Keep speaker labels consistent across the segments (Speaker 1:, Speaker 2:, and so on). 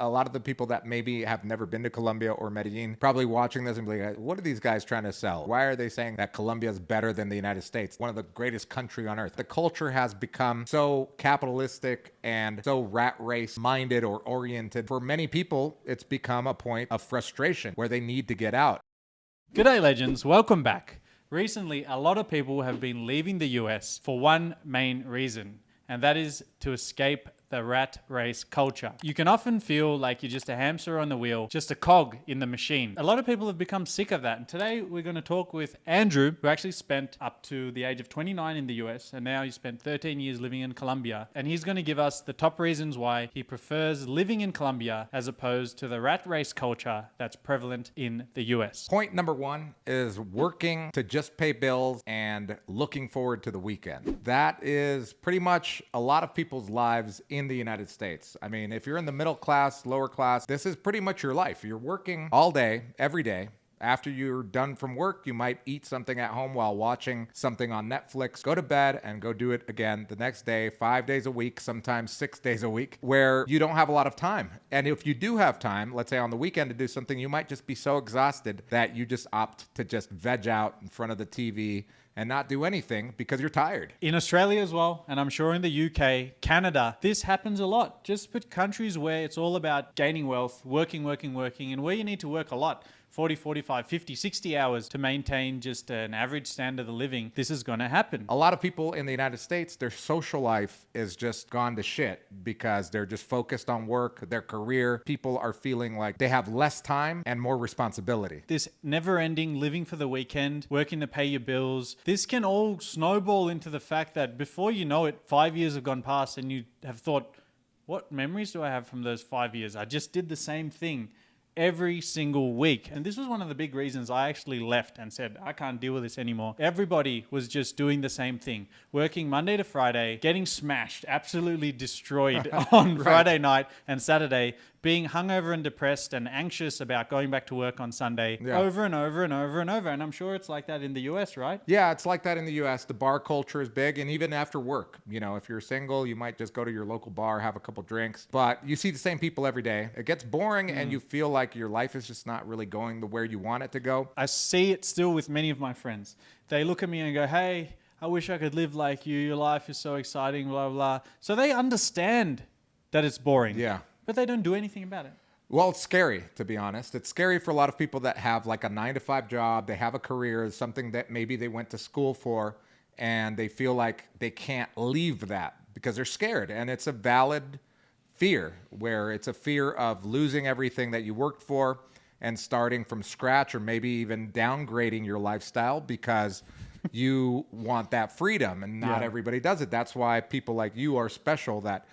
Speaker 1: A lot of the people that maybe have never been to Colombia or Medellin probably watching this and be like, what are these guys trying to sell? Why are they saying that Colombia is better than the United States, one of the greatest country on earth? The culture has become so capitalistic and so rat race minded or oriented. For many people, it's become a point of frustration where they need to get out.
Speaker 2: G'day legends, welcome back. Recently, a lot of people have been leaving the US for one main reason, and that is to escape the rat race culture. You can often feel like you're just a hamster on the wheel, just a cog in the machine. A lot of people have become sick of that. And today we're going to talk with Andrew, who actually spent up to the age of 29 in the US, and now he spent 13 years living in Colombia. And he's going to give us the top reasons why he prefers living in Colombia as opposed to the rat race culture that's prevalent in the US.
Speaker 1: Point number one is working to just pay bills and looking forward to the weekend. That is pretty much a lot of people's lives in the United States. I mean, if you're in the middle class, lower class, this is pretty much your life. You're working all day, every day. After you're done from work, you might eat something at home while watching something on Netflix, go to bed and go do it again the next day, 5 days a week, sometimes 6 days a week, where you don't have a lot of time. And if you do have time, let's say on the weekend to do something, you might just be so exhausted that you just opt to just veg out in front of the TV and not do anything because you're tired.
Speaker 2: In Australia as well, and I'm sure in the UK, Canada, this happens a lot. Just put countries where it's all about gaining wealth, working, and where you need to work a lot, 40, 45, 50, 60 hours to maintain just an average standard of living, this is going to happen.
Speaker 1: A lot of people in the United States, their social life is just gone to shit because they're just focused on work, their career. People are feeling like they have less time and more responsibility.
Speaker 2: This never-ending living for the weekend, working to pay your bills, this can all snowball into the fact that before you know it, 5 years have gone past and you have thought, what memories do I have from those 5 years? I just did the same thing every single week. And this was one of the big reasons I actually left and said, I can't deal with this anymore. Everybody was just doing the same thing, working Monday to Friday, getting smashed, absolutely destroyed on
Speaker 1: Right.
Speaker 2: Friday night and Saturday, being hungover and depressed and anxious about going back to work on Sunday over and over and over and over. And I'm sure it's like that in the US, right?
Speaker 1: Yeah, it's like that in the US. The bar culture is big, and even after work, you know, if you're single, you might just go to your local bar, have a couple drinks, but you see the same people every day. It gets boring and you feel like your life is just not really going the where you want it to go.
Speaker 2: I see it still with many of my friends. They look at me and go, hey, I wish I could live like you. Your life is so exciting, blah, blah. So they understand that it's boring.
Speaker 1: Yeah.
Speaker 2: But they don't do anything about it.
Speaker 1: Well, it's scary, to be honest. It's scary for a lot of people that have like a 9-to-5 job. They have a career, something that maybe they went to school for, and they feel like they can't leave that because they're scared. And it's a valid fear, where it's a fear of losing everything that you worked for and starting from scratch, or maybe even downgrading your lifestyle because you want that freedom, and not everybody does it. That's why people like you are special, that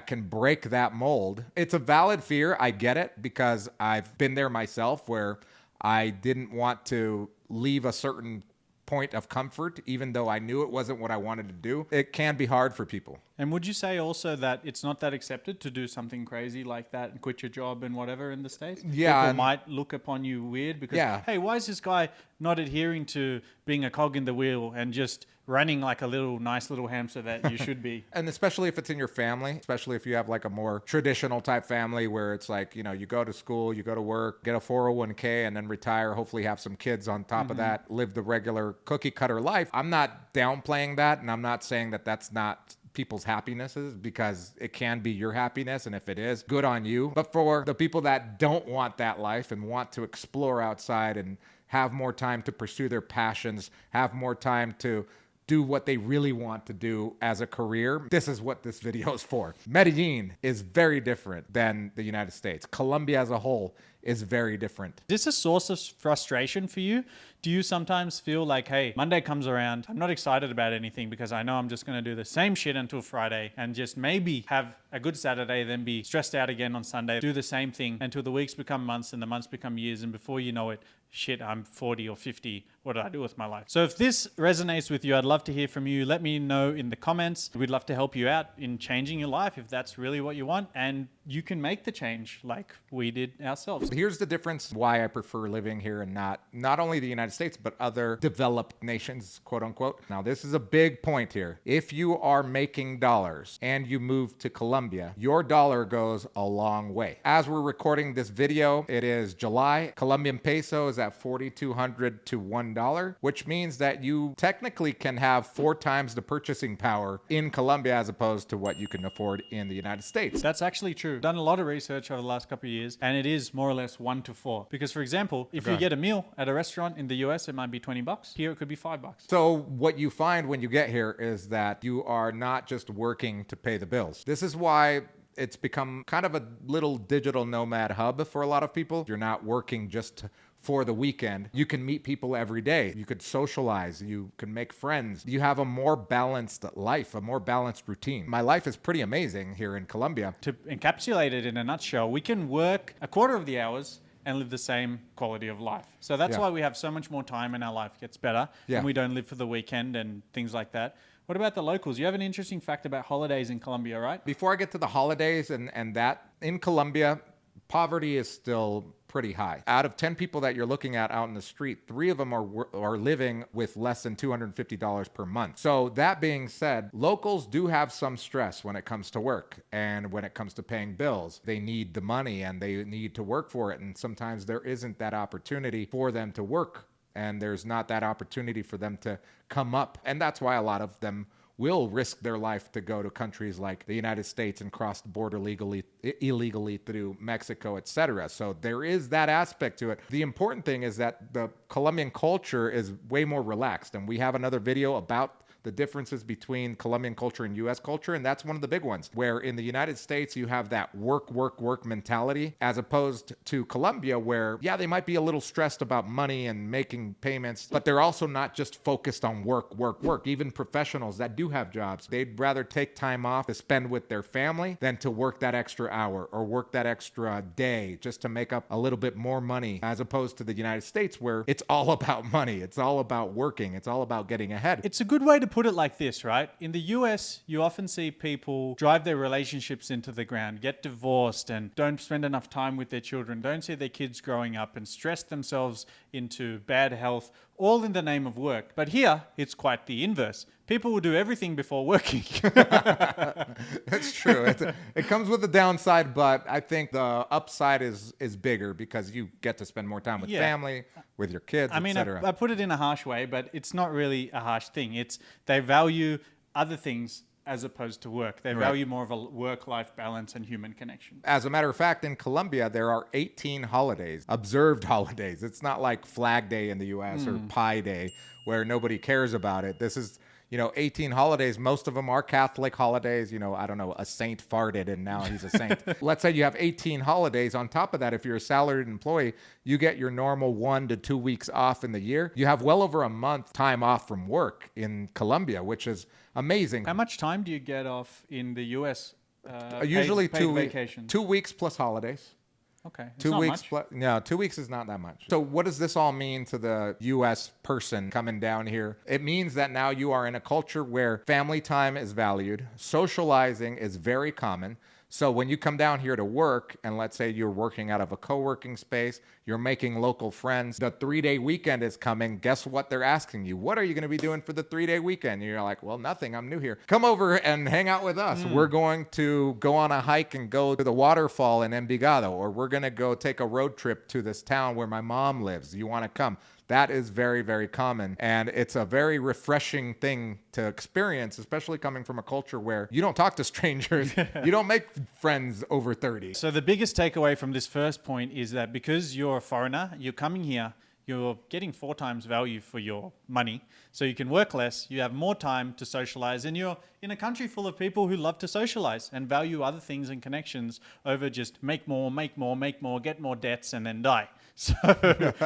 Speaker 1: can break that mold. It's a valid fear. I get it because I've been there myself, where I didn't want to leave a certain point of comfort, even though I knew it wasn't what I wanted to do. It can be hard for people.
Speaker 2: And would you say also that it's not that accepted to do something crazy like that and quit your job and whatever in the States?
Speaker 1: Yeah.
Speaker 2: People might look upon you weird because, hey, why is this guy not adhering to being a cog in the wheel and just running like a nice little hamster that you should be?
Speaker 1: And especially if it's in your family, especially if you have like a more traditional type family where it's like, you know, you go to school, you go to work, get a 401k, and then retire, hopefully have some kids on top of that, live the regular cookie cutter life. I'm not downplaying that, and I'm not saying that that's not people's happinesses, because it can be your happiness, and if it is, good on you. But for the people that don't want that life and want to explore outside and have more time to pursue their passions, have more time to do what they really want to do as a career, this is what this video is for. Medellin is very different than the United States. Colombia as a whole is very different.
Speaker 2: Is this a source of frustration for you? Do you sometimes feel like, hey, Monday comes around, I'm not excited about anything because I know I'm just going to do the same shit until Friday and just maybe have a good Saturday, then be stressed out again on Sunday, do the same thing until the weeks become months and the months become years, and before you know it, shit, I'm 40 or 50. What do I do with my life? So if this resonates with you, I'd love to hear from you. Let me know in the comments. We'd love to help you out in changing your life if that's really what you want. And you can make the change like we did ourselves.
Speaker 1: Here's the difference why I prefer living here and not only the United States, but other developed nations, quote unquote. Now, this is a big point here. If you are making dollars and you move to Colombia, your dollar goes a long way. As we're recording this video, it is July. Colombian peso is at 4,200 to $1, which means that you technically can have 4 times the purchasing power in Colombia as opposed to what you can afford in the United States.
Speaker 2: That's actually true. I've done a lot of research over the last couple of years, and it is more or less 1 to 4. Because, for example, if you get a meal at a restaurant in the US, it might be $20. Here, it could be $5.
Speaker 1: So what you find when you get here is that you are not just working to pay the bills. This is why it's become kind of a little digital nomad hub for a lot of people. You're not working just for the weekend. You can meet people every day. You could socialize. You can make friends. You have a more balanced life, a more balanced routine. My life is pretty amazing here in Colombia.
Speaker 2: To encapsulate it in a nutshell, we can work a quarter of the hours and live the same quality of life. So that's why we have so much more time and our life gets better. And we don't live for the weekend and things like that. What about the locals? You have an interesting fact about holidays in Colombia, right?
Speaker 1: Before I get to the holidays and that, in Colombia, poverty is still pretty high. Out of 10 people that you're looking at out in the street, 3 of them are living with less than $250 per month. So that being said, locals do have some stress when it comes to work and when it comes to paying bills. They need the money and they need to work for it. And sometimes there isn't that opportunity for them to work, and there's not that opportunity for them to come up. And that's why a lot of them will risk their life to go to countries like the United States and cross the border illegally through Mexico, etc. So there is that aspect to it. The important thing is that the Colombian culture is way more relaxed. And we have another video about the differences between Colombian culture and US culture. And that's one of the big ones, where in the United States, you have that work mentality, as opposed to Colombia, where, they might be a little stressed about money and making payments, but they're also not just focused on work. Even professionals that do have jobs, they'd rather take time off to spend with their family than to work that extra hour or work that extra day just to make up a little bit more money, as opposed to the United States, where it's all about money. It's all about working. It's all about getting ahead.
Speaker 2: It's a good way to put it like this, right? In the US, you often see people drive their relationships into the ground, get divorced, and don't spend enough time with their children, don't see their kids growing up, and stress themselves into bad health, all in the name of work. But here, it's quite the inverse. People will do everything before working.
Speaker 1: That's true. It comes with a downside, but I think the upside is bigger because you get to spend more time with family, with your kids, etc.
Speaker 2: I put it in a harsh way, but it's not really a harsh thing. It's they value other things as opposed to work. They value more of a work-life balance and human connection.
Speaker 1: As a matter of fact, in Colombia, there are 18 holidays, observed holidays. It's not like Flag Day in the US or Pi Day where nobody cares about it. This is 18 holidays. Most of them are Catholic holidays. I don't know, a saint farted and now he's a saint. Let's say you have 18 holidays. On top of that, if you're a salaried employee, you get your normal 1 to 2 weeks off in the year. You have well over a month time off from work in Colombia, which is amazing.
Speaker 2: How much time do you get off in the US?
Speaker 1: Usually
Speaker 2: paid vacation?
Speaker 1: 2 weeks plus holidays.
Speaker 2: Okay.
Speaker 1: 2 weeks. No, 2 weeks is not that much. So what does this all mean to the U.S. person coming down here? It means that now you are in a culture where family time is valued. Socializing is very common. So when you come down here to work, and let's say you're working out of a co-working space, you're making local friends, the 3-day weekend is coming. Guess what they're asking you? What are you going to be doing for the 3-day weekend? And you're like, well, nothing. I'm new here. Come over and hang out with us. We're going to go on a hike and go to the waterfall in Envigado, or we're going to go take a road trip to this town where my mom lives. You want to come? That is very, very common. And it's a very refreshing thing to experience, especially coming from a culture where you don't talk to strangers. You don't make friends over 30.
Speaker 2: So the biggest takeaway from this first point is that because you're a foreigner, you're coming here, you're getting 4 times value for your money. So you can work less, you have more time to socialize, and you're in a country full of people who love to socialize and value other things and connections over just make more, get more debts, and then die. So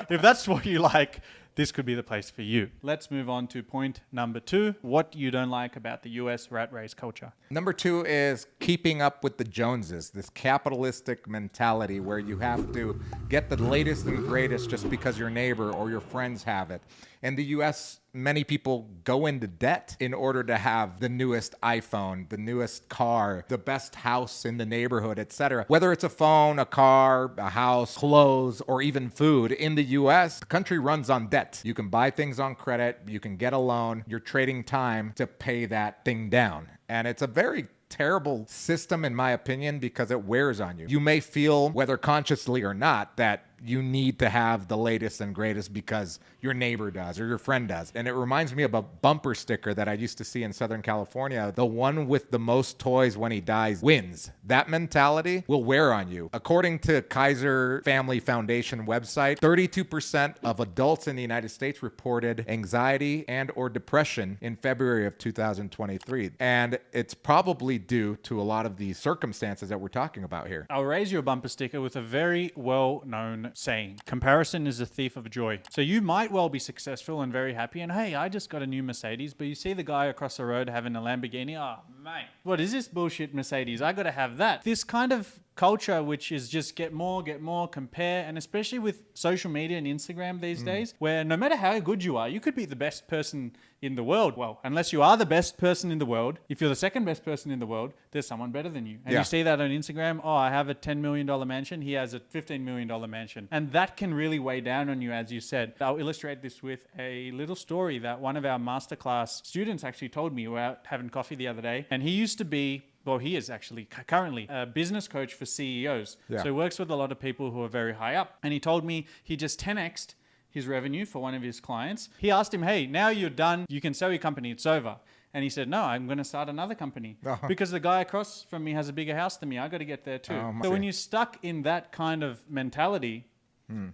Speaker 2: if that's what you like, this could be the place for you. Let's move on to point number 2. What you don't like about the US rat race culture.
Speaker 1: Number 2 is keeping up with the Joneses, this capitalistic mentality where you have to get the latest and greatest just because your neighbor or your friends have it. In the US, many people go into debt in order to have the newest iPhone, the newest car, the best house in the neighborhood, etc. Whether it's a phone, a car, a house, clothes, or even food, in the US, the country runs on debt. You can buy things on credit, you can get a loan, you're trading time to pay that thing down. And it's a very terrible system, in my opinion, because it wears on you. You may feel, whether consciously or not, that you need to have the latest and greatest because your neighbor does or your friend does. And it reminds me of a bumper sticker that I used to see in Southern California. The one with the most toys when he dies wins. That mentality will wear on you. According to Kaiser Family Foundation website, 32% of adults in the United States reported anxiety and or depression in February of 2023. And it's probably due to a lot of the circumstances that we're talking about here.
Speaker 2: I'll raise you a bumper sticker with a very well-known saying. Comparison is a thief of joy. So you might well be successful and very happy and hey, I just got a new Mercedes, but you see the guy across the road having a Lamborghini. Oh, mate, what is this bullshit Mercedes? I got to have that. This kind of culture, which is just get more, compare, and especially with social media and Instagram these days, where no matter how good you are, you could be the best person in the world. Well, unless you are the best person in the world, if you're the second best person in the world, there's someone better than you. And you see that on Instagram. Oh, I have a $10 million mansion. He has a $15 million mansion. And that can really weigh down on you, as you said. I'll illustrate this with a little story that one of our masterclass students actually told me. We were out having coffee the other day, and he used to be, well, he is actually currently a business coach for CEOs. So he works with a lot of people who are very high up. And he told me he just 10x'd his revenue for one of his clients. He asked him, hey, now you're done. You can sell your company. It's over. And he said, no, I'm going to start another company because the guy across from me has a bigger house than me. I got to get there too. So when you're stuck in that kind of mentality,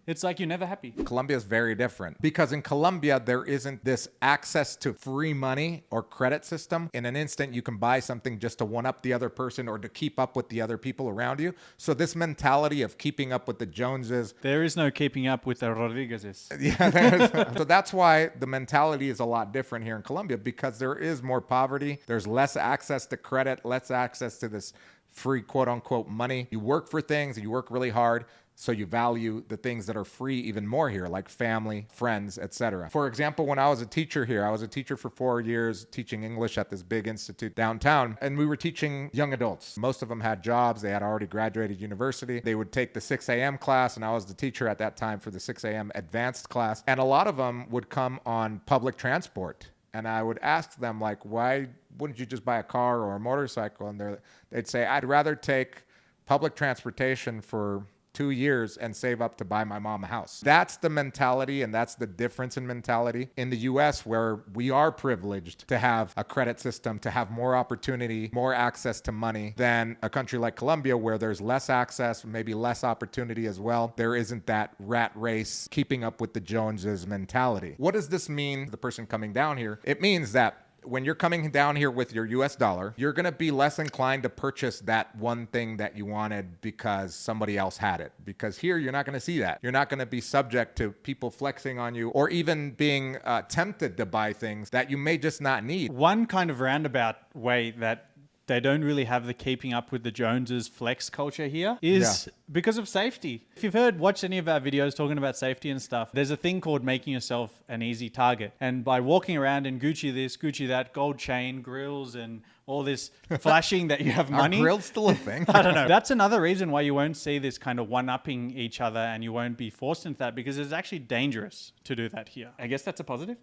Speaker 2: it's like you're never happy.
Speaker 1: Colombia is very different because in Colombia, there isn't this access to free money or credit system. In an instant, you can buy something just to one up the other person or to keep up with the other people around you. So this mentality of keeping up with the Joneses.
Speaker 2: There is no keeping up with the Rodriguezes.
Speaker 1: So that's why the mentality is a lot different here in Colombia because there is more poverty. There's less access to credit, less access to this free quote unquote money. You work for things and you work really hard. So you value the things that are free even more here, like family, friends, etc. For example, when I was a teacher here, I was a teacher for 4 years, teaching English at this big institute downtown, and we were teaching young adults. Most of them had jobs. They had already graduated university. They would take the 6 a.m. class, and I was the teacher at that time for the 6 a.m. advanced class. And a lot of them would come on public transport. And I would ask them, like, why wouldn't you just buy a car or a motorcycle? And they'd say, I'd rather take public transportation for 2 years and save up to buy my mom a house. That's the mentality, and that's the difference in mentality in the US, where we are privileged to have a credit system, to have more opportunity, more access to money than a country like Colombia, where there's less access, maybe less opportunity as well. There isn't that rat race, keeping up with the Joneses mentality. What does this mean to the person coming down here? It means that when you're coming down here with your US dollar, you're going to be less inclined to purchase that one thing that you wanted because somebody else had it. Because here, you're not going to see that. You're not going to be subject to people flexing on you or even being tempted to buy things that you may just not need.
Speaker 2: One kind of roundabout way that they don't really have the keeping up with the Joneses flex culture here is because of safety. If you've watched any of our videos talking about safety and stuff, there's a thing called making yourself an easy target. And by walking around in Gucci this, Gucci that, gold chain, grills, and all this flashing that you have money.
Speaker 1: Are grills still a thing?
Speaker 2: I don't know. That's another reason why you won't see this kind of one-upping each other and you won't be forced into that, because it's actually dangerous to do that here. I guess that's a positive.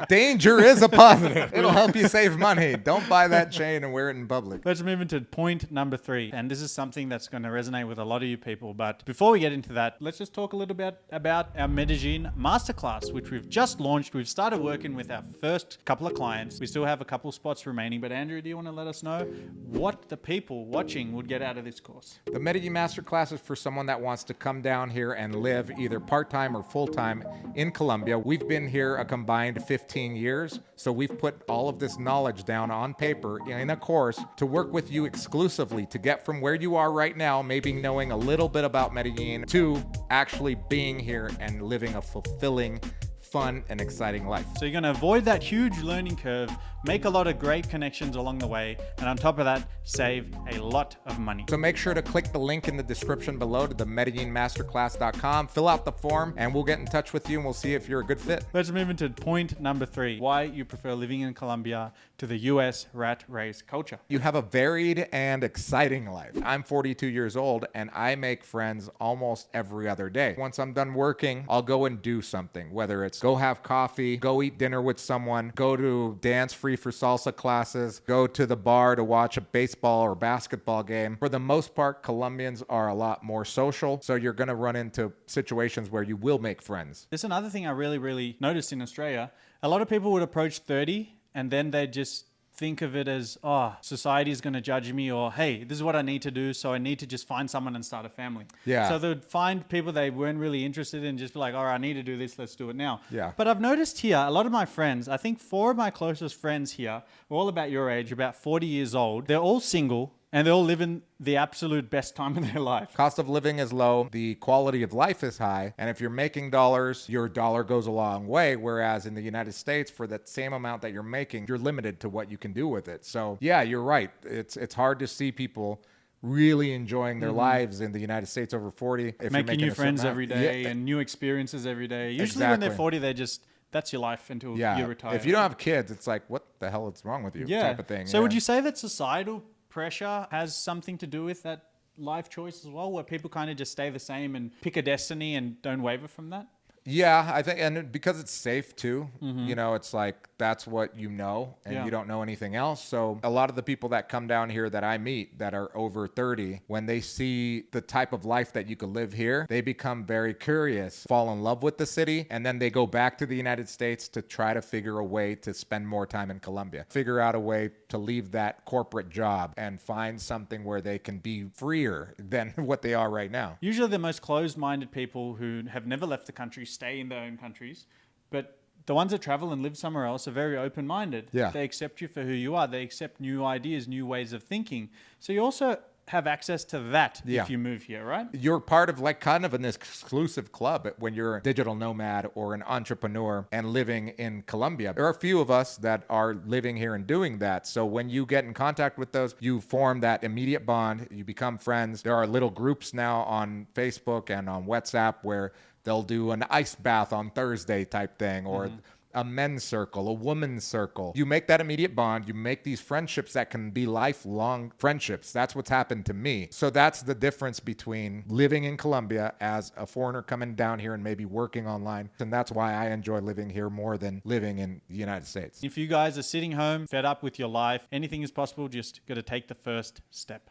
Speaker 1: Danger is a positive. It'll help you save money. Don't buy that chain and wear it in public.
Speaker 2: Let's move into point number 3. And this is something that's going to resonate with a lot of you people. But before we get into that, let's just talk a little bit about our Medellin masterclass, which we've just launched. We've started working with our first couple of clients. We still have a couple spots spots remaining. But Andrew, do you want to let us know what the people watching would get out of this course?
Speaker 1: The Medellin Masterclass is for someone that wants to come down here and live either part-time or full-time in Colombia. We've been here a combined 15 years, so we've put all of this knowledge down on paper in a course to work with you exclusively to get from where you are right now, maybe knowing a little bit about Medellin, to actually being here and living a fulfilling, fun, and exciting life.
Speaker 2: So you're going to avoid that huge learning curve, make a lot of great connections along the way, and on top of that, save a lot of money.
Speaker 1: So make sure to click the link in the description below to the MedellinMasterclass.com, fill out the form, and we'll get in touch with you and we'll see if you're a good fit.
Speaker 2: Let's move into point number 3, why you prefer living in Colombia to the US rat race culture.
Speaker 1: You have a varied and exciting life. I'm 42 years old and I make friends almost every other day. Once I'm done working, I'll go and do something, whether it's go have coffee, go eat dinner with someone, go to dance free for salsa classes, go to the bar to watch a baseball or basketball game. For the most part, Colombians are a lot more social, so you're going to run into situations where you will make friends.
Speaker 2: There's another thing I really noticed in Australia. A lot of people would approach 30 and then they just think of it as, oh, society is going to judge me, or hey, this is what I need to do, so I need to just find someone and start a family.
Speaker 1: Yeah.
Speaker 2: So they'd find people they weren't really interested in, just be like, all right, I need to do this, let's do it now.
Speaker 1: Yeah.
Speaker 2: But I've noticed here, a lot of my friends, I think 4 of my closest friends here, are all about your age, about 40 years old. They're all single and they're all living the absolute best time of their life.
Speaker 1: Cost of living is low, the quality of life is high, and if you're making dollars, your dollar goes a long way, whereas in the United States, for that same amount that you're making, you're limited to what you can do with it. So yeah, you're right. It's hard to see people really enjoying their lives in the United States over 40. If
Speaker 2: Making new friends every day
Speaker 1: Yeah.
Speaker 2: and new experiences every day. Usually when they're
Speaker 1: Exactly.
Speaker 2: 40, that's your life until
Speaker 1: Yeah.
Speaker 2: you retire.
Speaker 1: If you don't have kids, it's like, what the hell is wrong with you? Type of thing.
Speaker 2: So
Speaker 1: yeah.
Speaker 2: would you say that societal pressure has something to do with that life choice as well, where people kind of just stay the same and pick a destiny and don't waver from that?
Speaker 1: Yeah, I think, and because it's safe too, you know, it's like that's what you know, and
Speaker 2: Yeah.
Speaker 1: you don't know anything else. So a lot of the people that come down here that I meet that are over 30, when they see the type of life that you could live here, they become very curious, fall in love with the city, and then they go back to the United States to try to figure a way to spend more time in Colombia, figure out a way to leave that corporate job and find something where they can be freer than what they are right now.
Speaker 2: Usually the most closed-minded people who have never left the country stay in their own countries, but the ones that travel and live somewhere else are very open-minded.
Speaker 1: Yeah.
Speaker 2: They accept you for who you are. They accept new ideas, new ways of thinking. So you also have access to that
Speaker 1: Yeah.
Speaker 2: if you move here, right?
Speaker 1: You're part of like kind of an exclusive club when you're a digital nomad or an entrepreneur and living in Colombia. There are a few of us that are living here and doing that. So when you get in contact with those, you form that immediate bond, you become friends. There are little groups now on Facebook and on WhatsApp where they'll do an ice bath on Thursday type thing, or a men's circle, a woman's circle. You make that immediate bond. You make these friendships that can be lifelong friendships. That's what's happened to me. So that's the difference between living in Colombia as a foreigner coming down here and maybe working online. And that's why I enjoy living here more than living in the United States.
Speaker 2: If you guys are sitting home, fed up with your life, anything is possible, just got to take the first step.